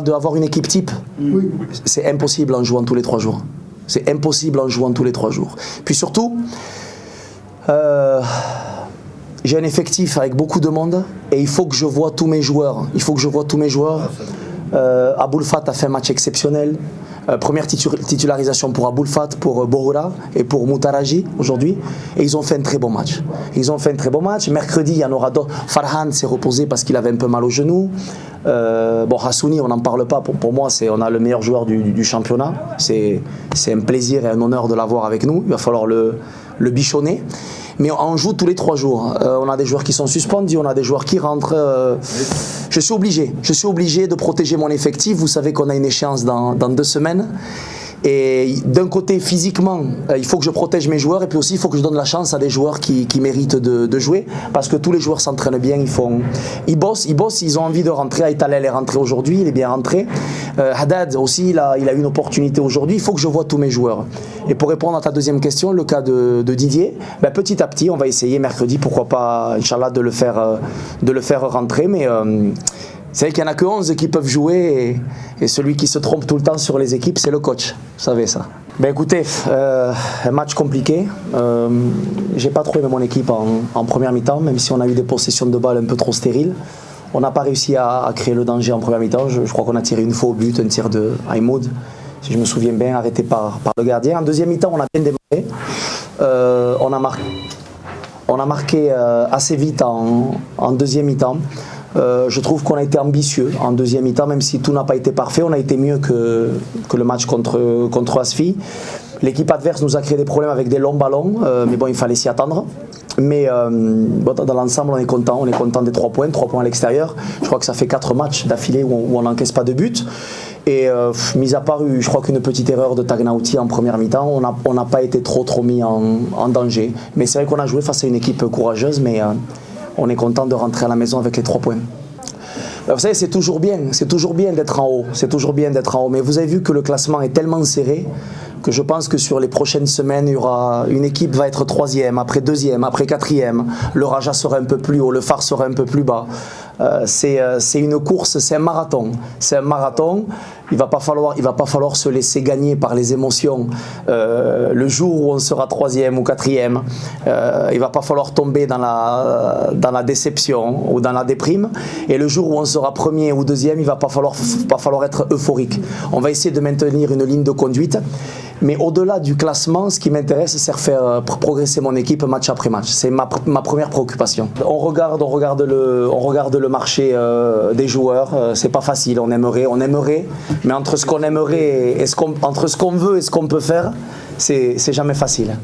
D'avoir une équipe type, oui. C'est impossible en jouant tous les 3 jours. C'est impossible en jouant tous les 3 jours. Puis surtout, j'ai un effectif avec beaucoup de monde et il faut que je vois tous mes joueurs. Aboul Fat a fait un match exceptionnel. Première titularisation pour Aboul Fat, pour Boroura et pour Moutaraji aujourd'hui. Et ils ont fait un très bon match. Mercredi, il y en aura d'autres. Farhan s'est reposé parce qu'il avait un peu mal au genou. Hassouni, on n'en parle pas. Pour moi, on a le meilleur joueur du championnat. C'est un plaisir et un honneur de l'avoir avec nous. Il va falloir le bichonner. Mais on joue tous les 3 jours. On a des joueurs qui sont suspendus, on a des joueurs qui rentrent. Je suis obligé de protéger mon effectif. Vous savez qu'on a une échéance dans 2 semaines. Et d'un côté, physiquement, il faut que je protège mes joueurs et puis aussi il faut que je donne la chance à des joueurs qui méritent de jouer parce que tous les joueurs s'entraînent bien, ils bossent, ils ont envie de rentrer. Aitalel est rentré aujourd'hui, il est bien rentré. Haddad aussi, il a eu une opportunité aujourd'hui. Il faut que je vois tous mes joueurs. Et pour répondre à ta deuxième question, le cas de Didier, petit à petit, on va essayer mercredi, pourquoi pas, Inch'Allah, de le faire rentrer. Mais c'est vrai qu'il n'y en a que 11 qui peuvent jouer et celui qui se trompe tout le temps sur les équipes, c'est le coach. Vous savez ça. Écoutez, un match compliqué. J'ai pas trop aimé mon équipe en première mi-temps, même si on a eu des possessions de balles un peu trop stériles. On n'a pas réussi à créer le danger en première mi-temps. Je crois qu'on a tiré une fois au but, un tir de Haïmoud, si je me souviens bien, arrêté par le gardien. En deuxième mi-temps, on a bien démarré. On a marqué assez vite en deuxième mi-temps. Je trouve qu'on a été ambitieux en deuxième mi-temps, même si tout n'a pas été parfait. On a été mieux que le match contre Asfi. L'équipe adverse nous a créé des problèmes avec des longs ballons, mais bon, il fallait s'y attendre. Mais dans l'ensemble, on est content des 3 points à l'extérieur. Je crois que ça fait 4 matchs d'affilée où on n'encaisse pas de but. Et mis à part, je crois qu'une petite erreur de Tagnauti en première mi-temps, on n'a pas été trop mis en danger. Mais c'est vrai qu'on a joué face à une équipe courageuse, mais on est content de rentrer à la maison avec les 3 points. Vous savez, c'est toujours bien d'être en haut, mais vous avez vu que le classement est tellement serré que je pense que sur les prochaines semaines, une équipe va être 3e, après 2e, après 4e, le Raja sera un peu plus haut, le Phare sera un peu plus bas. C'est une course, c'est un marathon. Il va pas falloir se laisser gagner par les émotions. Le jour où on sera 3e ou 4e, il va pas falloir tomber dans la déception ou dans la déprime. Et le jour où on sera 1er ou 2e, il va pas falloir être euphorique. On va essayer de maintenir une ligne de conduite. Mais au-delà du classement, ce qui m'intéresse, c'est faire progresser mon équipe match après match. C'est ma première préoccupation. On regarde le marché des joueurs. C'est pas facile. On aimerait, mais entre ce qu'on aimerait, entre ce qu'on veut et ce qu'on peut faire, c'est jamais facile.